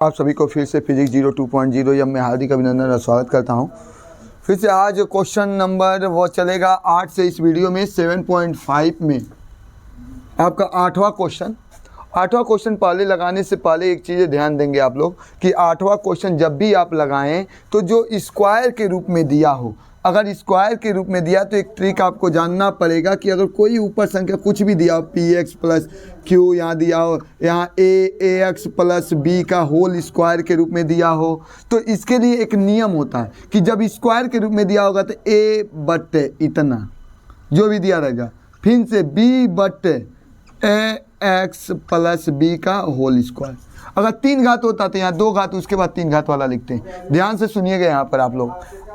आप सभी को फिर से फिजिक्स 02.0 या मैं हार्दिक अभिनंदन और स्वागत करता हूं। फिर से आज क्वेश्चन नंबर वो चलेगा 8 से इस वीडियो में 7.5 में आपका आठवां क्वेश्चन पहले लगाने से पहले एक चीज़ ध्यान देंगे आप लोग कि आठवां क्वेश्चन जब भी आप लगाएं तो जो स्क्वायर के रूप में दिया हो, अगर स्क्वायर के रूप में दिया तो एक ट्रिक आपको जानना पड़ेगा कि अगर कोई ऊपर संख्या कुछ भी दिया हो, पी एक्स प्लस क्यू यहाँ दिया हो, यहाँ ए एक्स प्लस बी का होल स्क्वायर के रूप में दिया हो, तो इसके लिए एक नियम होता है कि जब स्क्वायर के रूप में दिया होगा तो ए बट्टे इतना जो भी दिया रहेगा, फिर से बी बट्टे ए एक्स प्लस बी का होल स्क्वायर। अगर 3 घात होता तो यहाँ 2 घात उसके बाद 3 घात वाला लिखते हैं। ध्यान से सुनिएगा यहाँ पर आप लोग,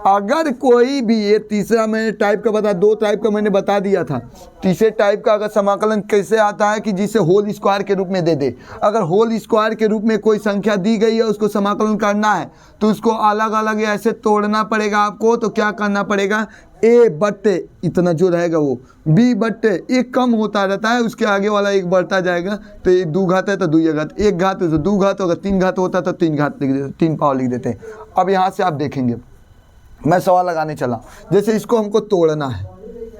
अगर कोई भी ये तीसरा मैंने टाइप का बता 2 टाइप का मैंने बता दिया था। तीसरे टाइप का अगर समाकलन कैसे आता है कि जिसे होल स्क्वायर के रूप में दे दे। अगर होल स्क्वायर के रूप में कोई संख्या दी गई है उसको समाकलन करना है तो उसको अलग अलग ऐसे तोड़ना पड़ेगा आपको। तो क्या करना पड़ेगा, ए बट्टे इतना जो रहेगा वो बी बट्टे एक कम होता रहता है, उसके आगे वाला एक बढ़ता जाएगा। तो ये 2 घात है तो 2 घात, 1 घात है तो 2 घात, अगर 3 घात होता तो 3 घात लिख देते, 3 पावर लिख देते हैं। अब यहाँ से आप देखेंगे मैं सवाल लगाने चला, जैसे इसको हमको तोड़ना है,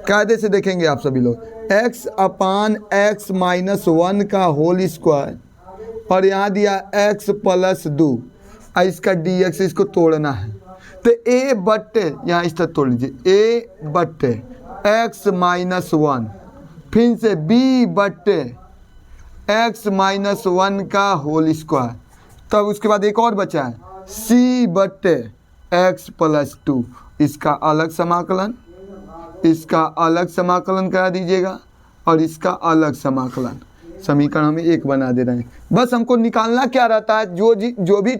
कायदे से देखेंगे आप सभी लोग, x अपान x माइनस 1 का होल स्क्वायर और यहाँ दिया x प्लस 2 इसका dx, इसको तोड़ना है तो a बट्टे यहाँ इस तरह तोड़ लीजिए, a बट्टे x माइनस 1 फिर से b बट्टे x माइनस 1 का होल स्क्वायर, तब उसके बाद एक और बचा है c बट्टे x प्लस 2, इसका अलग समाकलन करा दीजिएगा और इसका अलग समाकलन। समीकरण हमें एक बना दे रहे हैं। बस हमको निकालना क्या रहता है, जो भी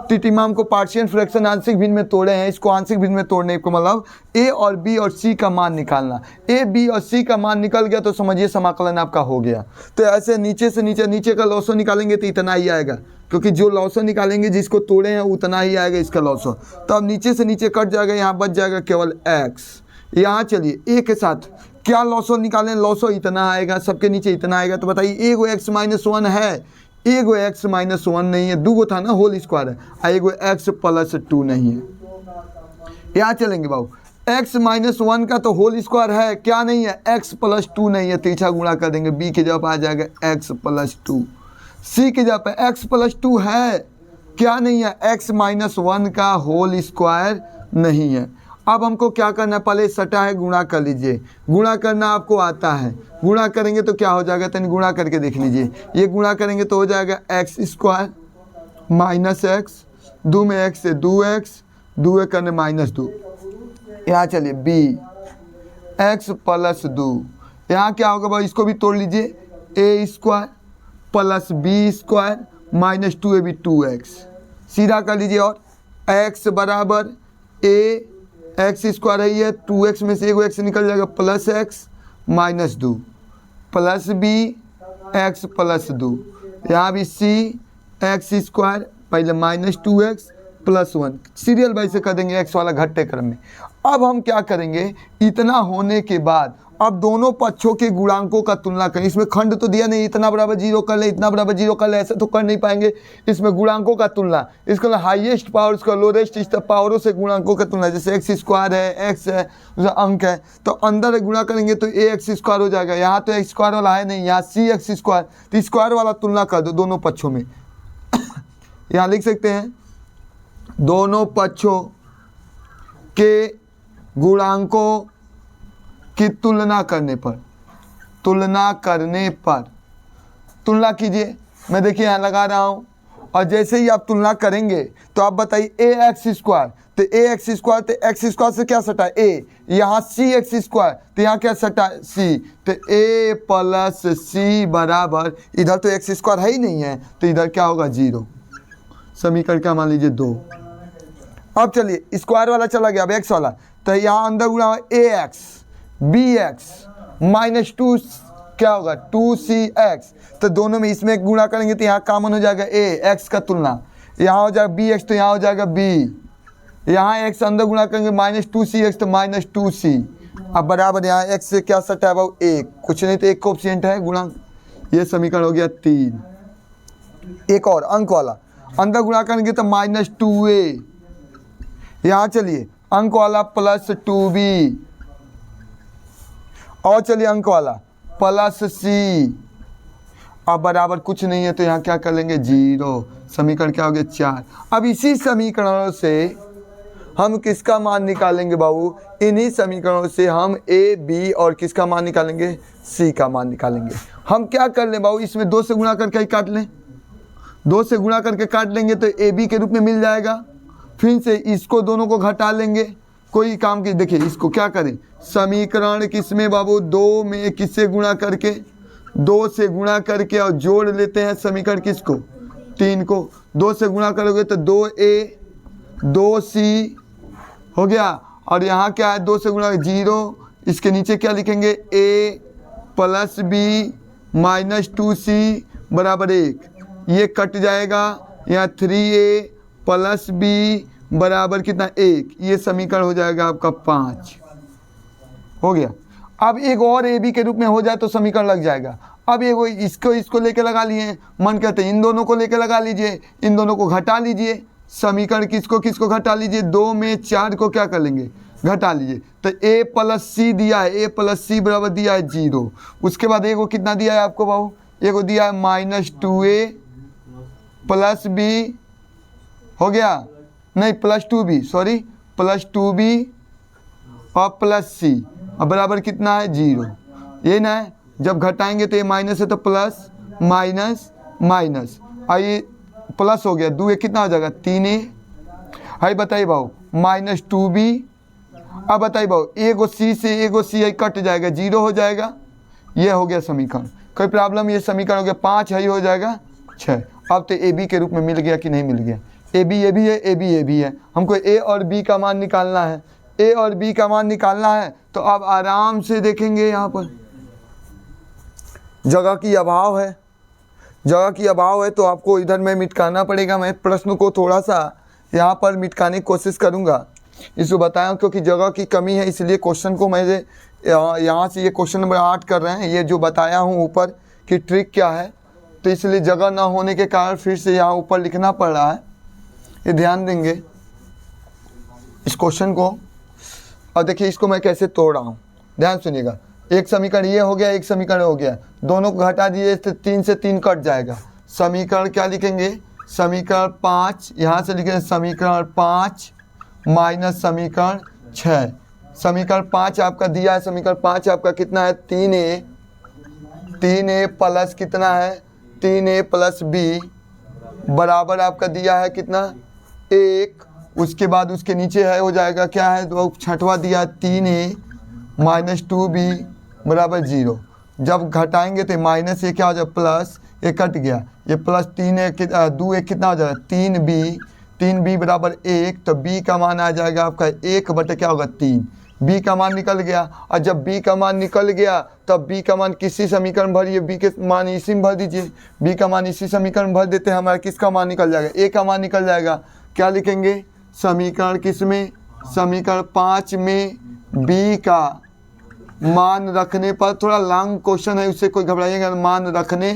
टिटिमाम को पार्शियल फ्रैक्शन आंशिक भिन्न में तोड़े हैं, इसको आंशिक भिन्न में तोड़ने को मतलब a और b और c का मान निकालना। a b और c का मान निकल गया तो समझिए समाकलन आपका हो गया। तो ऐसे नीचे से नीचे का लॉसो निकालेंगे तो इतना ही आएगा, क्योंकि जो लॉसो निकालेंगे जिसको तोड़े हैं उतना ही आएगा इसका लॉसो। तो अब नीचे से नीचे कट जाएगा, यहाँ बच जाएगा केवल x। यहाँ चलिए एक के साथ क्या लॉसो निकालें, लॉसो इतना आएगा, सबके नीचे इतना आएगा। तो बताइए एगो x माइनस 1 है, एगो x माइनस 1 नहीं है, 2 था ना होल स्क्वायर है, एगो x प्लस 2 नहीं है। यहाँ चलेंगे बाबू, x माइनस 1 का तो होल स्क्वायर है, क्या नहीं है, x प्लस 2 नहीं है, तीसरा गुणा कर देंगे, b के जगह आ जाएगा x प्लस 2, c के जगह पे x प्लस 2 है, क्या नहीं है, x माइनस 1 का होल स्क्वायर नहीं है। अब हमको क्या करना है, पहले सटा है गुणा कर लीजिए, गुणा करना आपको आता है, गुणा करेंगे तो क्या हो जाएगा, तनी गुणा करके देख लीजिए। ये गुणा करेंगे तो हो जाएगा एक्स स्क्वायर माइनस एक्स, 2 में x से 2x, 2 करने माइनस 2। यहाँ चलिए b x प्लस 2, यहाँ क्या होगा भाई, इसको भी तोड़ लीजिए, a square plus b square minus 2ab 2x, सीधा कर लीजिए और x बराबर a एक्स स्क्वायर है, 2x में से एगो x निकल जाएगा plus x minus 2 plus b x plus 2, यहाँ भी c एक्स स्क्वायर पहले minus 2x plus 1, serial by से कर देंगे x वाला घटते क्रम में। अब हम क्या करेंगे, इतना होने के बाद अब दोनों पक्षों के गुणांकों का तुलना करें। इसमें खंड तो दिया नहीं, इतना बराबर 0 कर ले, इतना बराबर 0 कर ले, ऐसे तो कर नहीं पाएंगे। इसमें गुणांकों का तुलना, इसका हाईएस्ट पावर उसका लोएस्ट इस पावरों से गुणांकों का तुलना, जैसे एक्स स्क्वायर है, एक्स है, अंक है, तो अंदर गुणा करेंगे तो ए एक्स स्क्वायर हो जाएगा। यहाँ तो एक्स स्क्वायर वाला है नहीं, यहाँ सी एक्स स्क्वायर, तो स्क्वायर वाला तुलना कर दो दोनों पक्षों में। यहाँ लिख सकते हैं दोनों पक्षों के गुणांकों की तुलना कीजिए। मैं देखिए यहाँ लगा रहा हूँ, और जैसे ही आप तुलना करेंगे तो आप बताइए ए एक्स स्क्वायर, तो ए एक्स स्क्वायर, तो एक्स स्क्वायर से क्या सटा है a, यहाँ सी एक्स स्क्वायर, तो यहाँ क्या सटा है c, तो a प्लस c बराबर, इधर तो एक्स स्क्वायर है ही नहीं है तो इधर क्या होगा 0, समीकरण क्या मान लीजिए 2। अब चलिए स्क्वायर वाला चला गया, अब एक्स वाला, तो यहाँ अंदर गुणा हुआ ए एक्स बी एक्स माइनस 2 क्या होगा 2cx, तो दोनों में इसमें गुणा करेंगे तो यहाँ कॉमन हो जाएगा a x का तुलना, यहाँ हो जाएगा bx तो यहाँ हो जाएगा b, यहाँ x अंदर गुणा करेंगे माइनस 2cx तो माइनस 2c। अब बराबर यहाँ x से क्या सटा है बाबू 1, कुछ नहीं तो 1 कोएफिशिएंट है गुणांक। ये समीकरण हो गया 3। एक और अंक वाला, अंदर गुणा करेंगे तो -2a, यहाँ चलिए अंक वाला +2b, और चलिए अंक वाला +c, अब बराबर कुछ नहीं है तो यहाँ क्या कर लेंगे 0। समीकरण क्या हो गया 4। अब इसी समीकरणों से हम किसका मान निकालेंगे बाबू, इन्हीं समीकरणों से हम a, b और किसका मान निकालेंगे, c का मान निकालेंगे। हम क्या कर लें बाबू, इसमें 2 से गुणा करके ही काट लें, 2 से गुणा करके काट लेंगे तो ए बी के रूप में मिल जाएगा। फिर से इसको दोनों को घटा लेंगे, कोई काम की, देखिए इसको क्या करें, समीकरण किसमें बाबू 2 में किससे गुणा करके, 2 से गुणा करके और जोड़ लेते हैं समीकरण किसको, 3 को। 2 से गुणा करोगे तो 2a 2c हो गया, और यहाँ क्या है 2 से गुणा 0, इसके नीचे क्या लिखेंगे a + b -2c बराबर 1, ये कट जाएगा, यहाँ 3a + b बराबर कितना 1, ये समीकरण हो जाएगा आपका 5 हो गया। अब एक और ए बी के रूप में हो जाए तो समीकरण लग जाएगा। अब ये वो इसको लेके लगा लिए, मन कहते हैं इन दोनों को लेके लगा लीजिए, इन दोनों को घटा लीजिए, समीकरण किसको घटा लीजिए, 2 में 4 को क्या कर लेंगे, घटा लीजिए। तो a + c दिया है, a + c बराबर दिया है 0। उसके बाद एक को कितना दिया है आपको बाबू, एक को दिया है -2a + b हो गया, नहीं +2b, सॉरी +2b और +c, अब बराबर कितना है 0। ये ना है, जब घटाएंगे तो ये माइनस है तो प्लस माइनस माइनस, आइए प्लस हो गया, 2 कितना हो जाएगा 3a। हाई बताइए भाऊ -2b, अब बताइए भाऊ एगो c से एगो c कट जाएगा, 0 हो जाएगा, ये हो गया समीकरण। कोई प्रॉब्लम, ये समीकरण हो गया 5, है हो जाएगा 6। अब तो ए बी के रूप में मिल गया कि नहीं मिल गया, ए बी ये भी है, ए बी ये भी है, हमको ए और बी का मान निकालना है, ए और बी का मान निकालना है। तो अब आराम से देखेंगे, यहाँ पर जगह की अभाव है, जगह की अभाव है तो आपको इधर में मिटकाना पड़ेगा। मैं प्रश्न को थोड़ा सा यहाँ पर मिटकाने की कोशिश करूँगा, इसको बताया क्योंकि जगह की कमी है, इसलिए क्वेश्चन को मैं यहाँ से ये क्वेश्चन नंबर 8 कर रहे हैं, ये जो बताया हूँ ऊपर कि ट्रिक क्या है, तो इसलिए जगह ना होने के कारण फिर से यहाँ ऊपर लिखना पड़ रहा है, ये ध्यान देंगे इस क्वेश्चन को। और देखिए इसको मैं कैसे तोड़ रहा हूँ, ध्यान सुनिएगा। एक समीकरण ये हो गया, एक समीकरण हो गया, दोनों को घटा दिए तो 3 से 3 कट जाएगा। समीकरण क्या लिखेंगे, समीकरण 5, यहाँ से लिखेंगे समीकरण 5 माइनस समीकरण 6। समीकरण 5 आपका दिया है, समीकरण 5 आपका कितना है 3a प्लस कितना है 3a + b बराबर आपका दिया है कितना 1। उसके बाद उसके नीचे है हो जाएगा क्या है, तो छठवा दिया 3a -2b बराबर 0। जब घटाएंगे तो माइनस ये क्या हो जाएगा प्लस, ये कट गया, ये प्लस 3a 2a कितना हो जाएगा 3b बराबर 1। तो b का मान आ जाएगा आपका 1 बटे क्या होगा 3, b का मान निकल गया। और जब b का मान निकल गया तब b का मान किसी समीकरण भरिए, b के मान इसी में भर दीजिए, b का मान इसी समीकरण भर देते हैं, हमारा किसका मान निकल जाएगा, a का मान निकल जाएगा। क्या लिखेंगे, समीकरण किस में, समीकरण 5 में b का मान रखने पर, थोड़ा लॉन्ग क्वेश्चन है उससे कोई घबराइएगा, मान रखने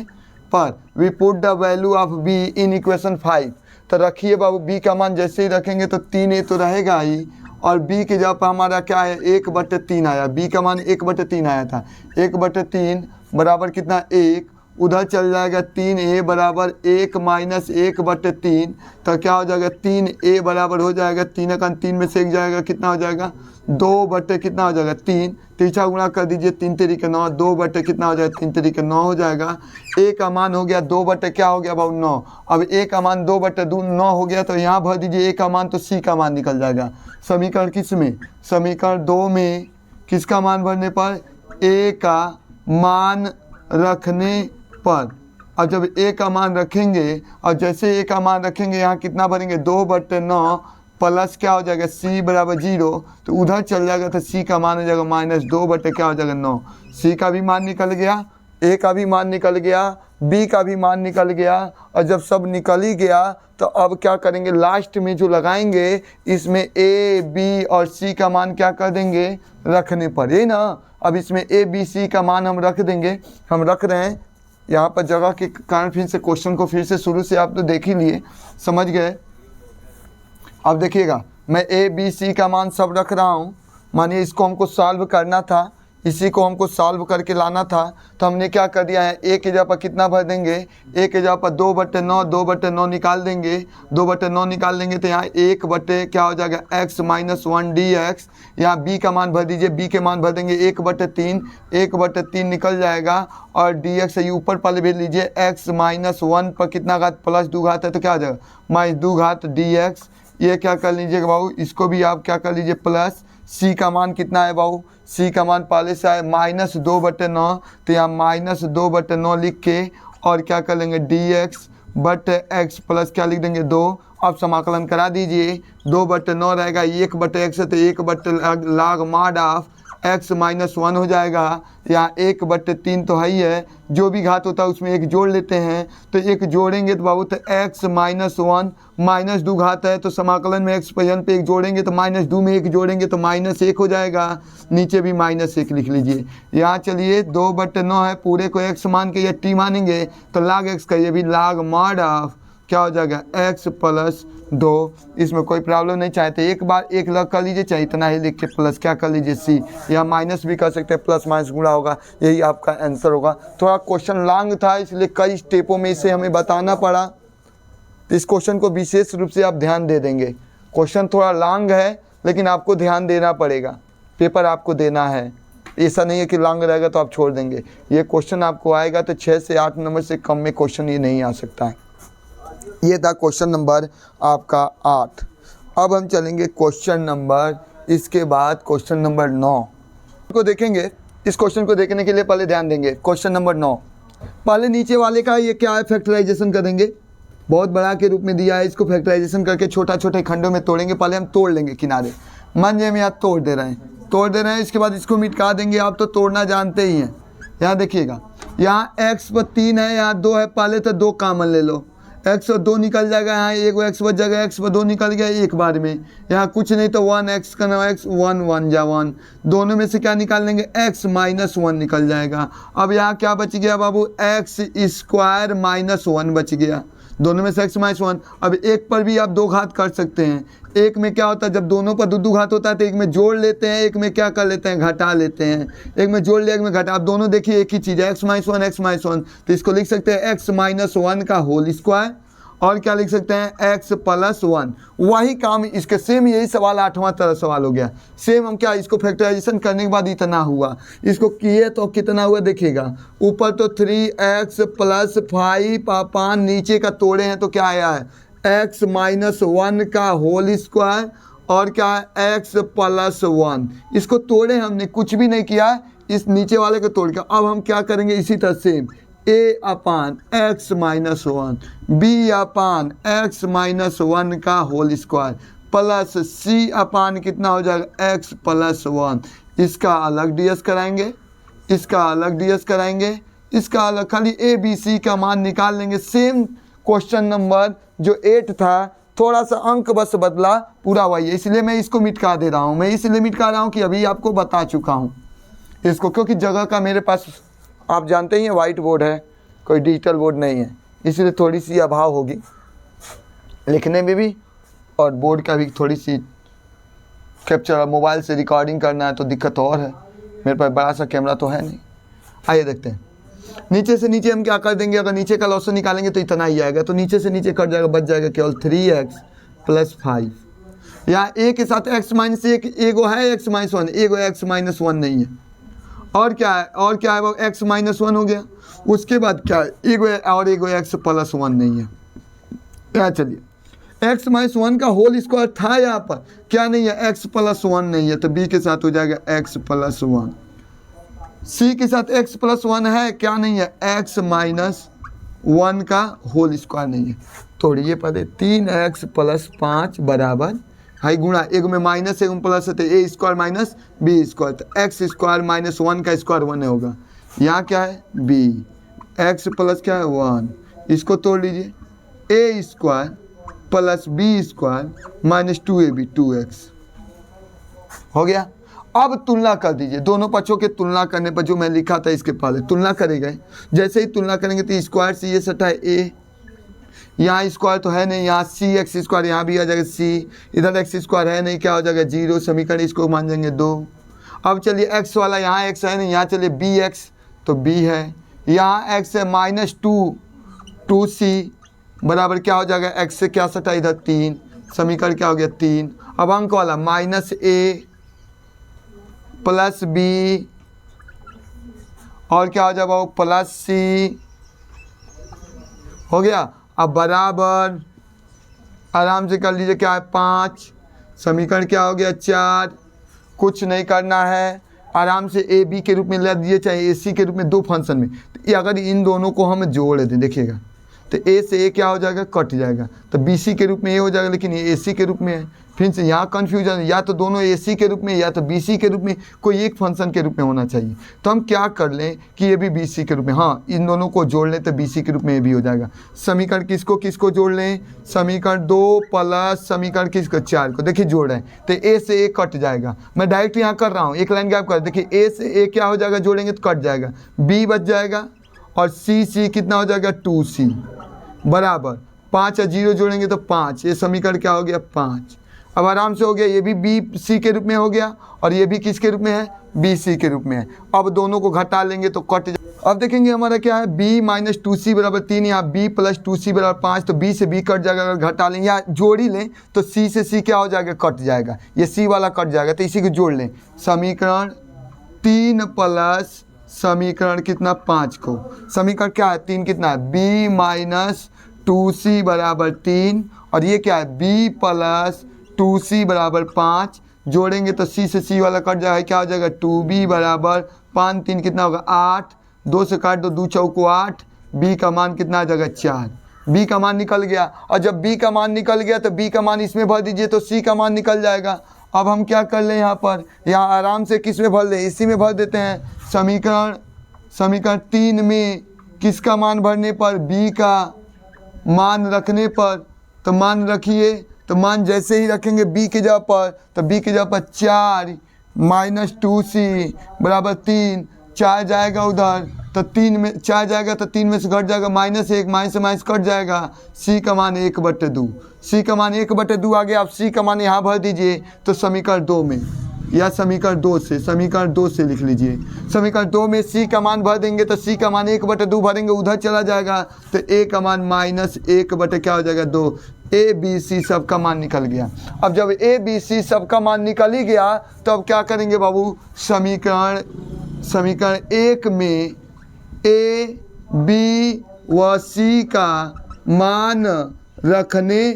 पर we put the value of b in equation 5। तो रखिए बाबू b का मान जैसे ही रखेंगे तो 3a तो रहेगा ही, और b की जगह पर हमारा क्या है 1/3 आया, b का मान 1/3 आया था, 1/3 बराबर कितना 1, उधर चल जाएगा 3a बराबर 1 माइनस 1/3। तो क्या हो जाएगा 3a बराबर हो जाएगा 3 का 3 में से 1 जाएगा, कितना हो जाएगा 2 बटे कितना हो जाएगा 3, तीसरा गुणा कर दीजिए 3 तरीके 9, 2 बटे कितना हो जाएगा 3 तरीके 9 हो जाएगा। a का मान हो गया 2 बटे क्या हो गया बाबू 9। अब a का मान 2 बटे 9 हो गया, तो यहाँ भर दीजिए a का मान, तो c का मान निकल जाएगा। समीकरण किस में, समीकरण 2 में किसका मान भरने पर, a का मान रखने पर। अब जब a का मान रखेंगे और जैसे a का मान रखेंगे यहाँ कितना भरेंगे 2/9 प्लस क्या हो जाएगा c बराबर 0, तो उधर चल जाएगा तो c का मान हो जाएगा -2 बटे क्या हो जाएगा 9। c का भी मान निकल गया, a का भी मान निकल गया, b का भी मान निकल गया। और जब सब निकल ही गया तो अब क्या करेंगे, लास्ट में जो लगाएंगे इसमें a b और c का मान क्या कर देंगे रखने पर, ये ना। अब इसमें a b c का मान हम रख देंगे, हम रख रहे हैं यहाँ पर जगह के कारण फिर से क्वेश्चन को फिर से शुरू से आप तो देख ही लिए, समझ गए। अब देखिएगा, मैं ए बी सी का मान सब रख रहा हूँ। मानिए इसको हमको सॉल्व करना था, इसी को हमको सॉल्व करके लाना था, तो हमने क्या कर दिया है, ए के जगह पर कितना भर देंगे, ए के जगह पर 2/9, 2/9 निकाल देंगे, 2/9 निकाल देंगे तो यहाँ 1 क्या हो जाएगा x - 1 dx। यहाँ b का मान भर दीजिए, b के मान भर देंगे 1/3, 1/3 निकल जाएगा और dx ये ऊपर पहले भेज लीजिए, x - 1 पर कितना घात +2 घात है तो क्या हो जाएगा -2 घात dx। ये क्या कर लीजिएगा बाबू, इसको भी आप क्या कर लीजिए प्लस, c का मान कितना है बाबू, c का मान पहले से है -2/9, तो यहाँ -2/9 लिख के और क्या कर लेंगे dx/x प्लस क्या लिख देंगे 2। अब समाकलन करा दीजिए, 2/9 रहेगा 1/x है तो 1/log x - 1 हो जाएगा। यहाँ 1/3 तो है ही है, जो भी घात होता है उसमें एक जोड़ लेते हैं, तो एक जोड़ेंगे तो बाबू तो x - 1 -2 घात है तो समाकलन में x पे एक जोड़ेंगे तो -2 में एक जोड़ेंगे तो -1 हो जाएगा, नीचे भी -1 लिख लीजिए। यहाँ चलिए 2/9 है, पूरे को x मान के या t मानेंगे तो log x का ये भी log क्या हो जाएगा x + 2। इसमें कोई प्रॉब्लम नहीं, चाहे तो एक बार एक लग कर लीजिए, चाहे इतना ही लिख के प्लस क्या कर लीजिए c, या माइनस भी कर सकते हैं, प्लस माइनस गुणा होगा, यही आपका आंसर होगा। थोड़ा क्वेश्चन लॉन्ग था इसलिए कई स्टेपों में इसे हमें बताना पड़ा, तो इस क्वेश्चन को विशेष रूप से आप ध्यान दे देंगे। क्वेश्चन थोड़ा लॉन्ग है लेकिन आपको ध्यान देना पड़ेगा, पेपर आपको देना है, ऐसा नहीं है कि लॉन्ग रहेगा तो आप छोड़ देंगे। ये क्वेश्चन आपको आएगा तो 6 से 8 नंबर से कम में क्वेश्चन ये नहीं आ सकता है। ये था क्वेश्चन नंबर आपका 8। अब हम चलेंगे क्वेश्चन नंबर, इसके बाद क्वेश्चन नंबर 9 को देखेंगे। इस क्वेश्चन को देखने के लिए पहले ध्यान देंगे क्वेश्चन नंबर 9। पहले नीचे वाले का ये क्या है, फैक्टराइजेशन करेंगे, बहुत बड़ा के रूप में दिया है, इसको फैक्टराइजेशन करके छोटा छोटे खंडों में तोड़ेंगे। पहले हम तोड़ लेंगे किनारे, मान हम यहाँ तोड़ दे रहे हैं, इसके बाद इसको मिटा देंगे। आप तो तोड़ना जानते ही हैं। यहाँ देखिएगा, यहाँ x पर 3 है, यहाँ 2 है, पहले तो 2 कॉमन ले लो, x और 2 निकल जाएगा, यहाँ एगो x बच जाएगा, x पर 2 निकल गया एक बार में, यहाँ कुछ नहीं तो 1x का ना x 1 1 जा 1, दोनों में से क्या निकाल लेंगे x - 1 निकल जाएगा। अब यहाँ क्या बच गया बाबू, x² - 1 बच गया, दोनों में से x - 1। अब एक पर भी आप 2 घात कर सकते हैं, एक में क्या होता है जब दोनों पर 2 घात होता है तो एक में जोड़ लेते हैं, एक में क्या कर लेते हैं घटा लेते हैं, एक में जोड़ लिया एक में घटा। आप दोनों देखिए एक ही चीज़ है, x - 1 x - 1, तो इसको लिख सकते हैं x - 1 का होल स्क्वायर, और क्या लिख सकते हैं x + 1। वही काम इसके सेम, यही सवाल 8वां तरह सवाल हो गया। सेम हम क्या, इसको फैक्टराइजेशन करने के बाद इतना हुआ, इसको किए तो कितना हुआ देखिएगा, ऊपर तो 3x + 5 नीचे का तोड़े हैं तो क्या आया है x - 1 का होल स्क्वायर, और क्या है x + 1। इसको तोड़े हमने, कुछ भी नहीं किया, इस नीचे वाले को तोड़ के। अब हम क्या करेंगे इसी तरह सेम, a/x - 1 b/x - 1 का होल स्क्वायर प्लस c/ कितना हो जाएगा x + 1। इसका अलग ds कराएंगे, इसका अलग ds कराएंगे, इसका अलग, खाली a b c का मान निकाल लेंगे। सेम क्वेश्चन नंबर जो 8 था, थोड़ा सा अंक बस बदला, पूरा वही है, इसलिए मैं इसको मिटका दे रहा हूँ। मैं इसलिए मिटका रहा हूँ कि अभी आपको बता चुका हूँ इसको, क्योंकि जगह का मेरे पास आप जानते ही हैं वाइट बोर्ड है, कोई डिजिटल बोर्ड नहीं है, इसलिए थोड़ी सी अभाव होगी लिखने में भी, और बोर्ड का भी थोड़ी सी कैप्चर, मोबाइल से रिकॉर्डिंग करना है तो दिक्कत और है, मेरे पास बड़ा सा कैमरा तो है नहीं। आइए देखते हैं, नीचे से नीचे हम क्या कर देंगे, अगर नीचे का लॉस निकालेंगे तो इतना ही आएगा, तो नीचे से नीचे कट जाएगा, बच जाएगा केवल 3x + 5। यहाँ a के साथ x - 1 एगो है x - 1, एगो x - 1 नहीं है, और क्या है, और क्या है वो x - 1 हो गया। उसके बाद क्या है, एगो और एगो x + 1 नहीं है। यहाँ चलिए x - 1 का होल स्क्वायर था, यहाँ पर क्या नहीं है x + 1 नहीं है, तो b के साथ हो जाएगा x + 1। c के साथ x + 1 है, क्या नहीं है x - 1 का होल स्क्वायर नहीं है। तोड़िए पहले, 3x + 5 बराबर हाई गुणा, एक में माइनस एक में प्लस है तो a² - b², तो x² - 1 का स्क्वायर 1 होगा। यहाँ क्या है b, x प्लस क्या है 1, इसको तोड़ लीजिए, a² + b² - 2ab 2x हो गया। अब तुलना कर दीजिए, दोनों पक्षों के तुलना करने पर जो मैं लिखा था इसके पहले तुलना करेंगे। जैसे ही तुलना करेंगे तो स्क्वायर से ये सटा है ए, यहाँ स्क्वायर तो है नहीं, यहाँ सी एक्स स्क्वायर यहाँ भी आ जाएगा सी, इधर एक्स स्क्वायर है नहीं, क्या हो जाएगा 0। समीकरण इसको मान जाएंगे 2। अब चलिए एक्स वाला, यहाँ एक्स है नहीं, यहाँ चलिए बी एक्स तो बी है, यहाँ एक्स है -2 बराबर क्या हो जाएगा, एक्स से क्या सटा इधर 3, समीकरण क्या हो गया 3। अब अंक वाला -a + b और क्या हो जाएगा +c हो गया। अब बराबर आराम से कर लीजिए, क्या है 5, समीकरण क्या हो गया 4। कुछ नहीं करना है, आराम से ए बी के रूप में ले दीजिए, चाहे ए सी के रूप में, दो फंक्शन में। तो अगर इन दोनों को हम जोड़ दें, देखिएगा तो ए से ए क्या हो जाएगा, कट जाएगा, तो बी सी के रूप में ये हो जाएगा, लेकिन ये ए सी के रूप में है। फिर से यहाँ कन्फ्यूजन, या तो दोनों ए सी के रूप में या तो बी सी के रूप में, कोई एक फंक्शन के रूप में होना चाहिए। तो हम क्या कर लें कि ये भी बी सी के रूप में, हाँ इन दोनों को जोड़ लें तो बी सी के रूप में ये भी हो जाएगा। समीकरण किसको किसको जोड़ लें, समीकरण 2 प्लस समीकरण किसको 4 को, देखिए जोड़ रहे हैं तो ए से ए कट जाएगा। मैं डायरेक्ट यहाँ कर रहा हूँ, एक लाइन गैप कर, देखिए ए से ए क्या हो जाएगा, जोड़ेंगे तो कट जाएगा, बी बच जाएगा और सी कितना हो जाएगा 2c बराबर 5 और 0 जोड़ेंगे तो 5, ये समीकरण क्या हो गया 5। अब आराम से हो गया, ये भी बी सी के रूप में हो गया और ये भी किसके रूप में है, बी सी के रूप में है। अब दोनों को घटा लेंगे तो कट जाए। अब देखेंगे हमारा क्या है, b - 2c बराबर 3, यहाँ b + 2c बराबर 5, तो b से b कट जाएगा, अगर घटा लें या जोड़ ही लें तो c से c क्या हो जाएगा, कट जाएगा, ये c वाला कट जाएगा, तो इसी को जोड़ लें। समीकरण 3 प्लस समीकरण कितना 5 को, समीकरण क्या है 3 कितना है, b - 2c बराबर 3 और ये क्या है b + 2c बराबर 5, जोड़ेंगे तो c से c वाला कट जाएगा, क्या हो जाएगा 2b बराबर 5 3 कितना होगा 8, 2 से काट दो 2 चौको 8, b का मान कितना आ जाएगा 4, b का मान निकल गया। और जब b का मान निकल गया तो b का मान इसमें भर दीजिए तो c का मान निकल जाएगा। अब हम क्या कर लें, यहाँ पर यहाँ आराम से किस में भर लें, इसी में भर देते हैं। समीकरण 3 में किसका मान भरने पर, b का मान रखने पर, तो मान रखिए, तो मान जैसे ही रखेंगे b की जगह पर, तो b की जगह पर 4 - 2c बराबर 3, 4 जाएगा उधर तो 3 में 4 जाएगा तो 3 में से घट जाएगा -1, माइनस से माइनस कट जाएगा, c का मान 1/2, c का मान 1/2 आ गया। आप c का मान यहाँ भर दीजिए तो समीकरण 2 में, या समीकरण 2 से लिख लीजिए। समीकरण 2 में c का मान भर देंगे तो c का मान 1/2 भरेंगे, उधर चला जाएगा तो a का मान -1 क्या हो जाएगा 2, ए बी सी सब का मान निकल गया। अब जब ए बी सी सब का मान निकल ही गया तो अब क्या करेंगे बाबू, समीकरण 1 में ए बी व सी का मान रखने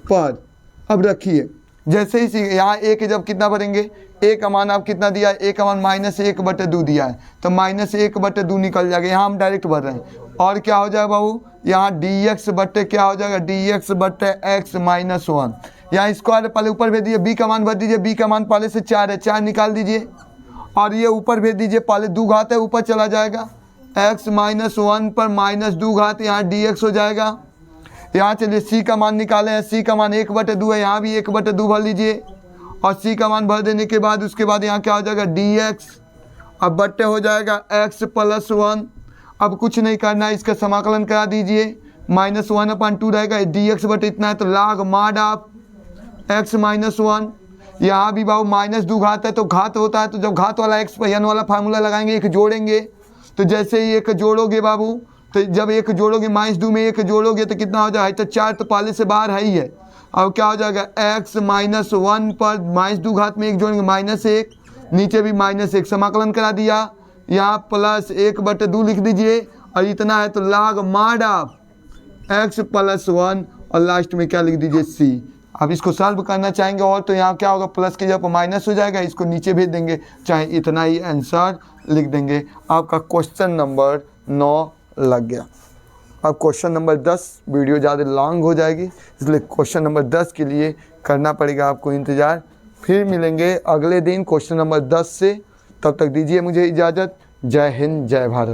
पर, अब रखिए जैसे ही यहाँ ए के जब कितना भरेंगे, ए का मान आप कितना दिया है, ए का मान -1/2 दिया है तो -1/2 निकल जाएगा, यहाँ हम डायरेक्ट भर रहे हैं। और क्या हो जाएगा बाबू, यहाँ dx बट्टे क्या हो जाएगा, dx बट्टे x - 1, यहाँ स्क्वायर पहले ऊपर भेज दीजिए, b का मान भर दीजिए, b का मान पहले से 4 है, 4 निकाल दीजिए और ये ऊपर भेज दीजिए, पहले 2 घात है ऊपर चला जाएगा, x - 1 पर -2 घात, यहाँ dx हो जाएगा। यहाँ चलिए c का मान निकालें, c का मान 1/2 है, यहाँ भी 1/2 भर लीजिए और c का मान भर देने के बाद उसके बाद यहाँ क्या हो जाएगा dx, अब बट्टे हो जाएगा x + 1। अब कुछ नहीं करना है, इसका समाकलन करा दीजिए, -1/2 रहेगा, dx बटे इतना है तो लाग माड आप x - 1। यहाँ भी बाबू -2 घात है तो घात होता है, तो जब घात वाला x पर n वाला फार्मूला लगाएंगे, एक जोड़ेंगे तो जैसे ही एक जोड़ोगे बाबू, तो जब एक जोड़ोगे -2 में एक जोड़ोगे तो कितना हो जाएगा, तो 4 तो पहले से बाहर है ही है। अब क्या हो जाएगा x - 1 पर -2 घात में एक जोड़ेंगे -1, नीचे भी -1, समाकलन करा दिया, यहाँ +1/2 लिख दीजिए और इतना है तो लाग माड आप x + 1 और लास्ट में क्या लिख दीजिए c। अब इसको सॉल्व करना चाहेंगे और तो यहाँ क्या होगा, प्लस की जगह माइनस हो जाएगा, इसको नीचे भेज देंगे, चाहे इतना ही आंसर लिख देंगे। आपका क्वेश्चन नंबर 9 लग गया। अब क्वेश्चन नंबर 10, वीडियो ज़्यादा लॉन्ग हो जाएगी इसलिए क्वेश्चन नंबर 10 के लिए करना पड़ेगा आपको इंतज़ार। फिर मिलेंगे अगले दिन क्वेश्चन नंबर 10 से, तब तक दीजिए मुझे इजाज़त। जय हिंद, जय भारत।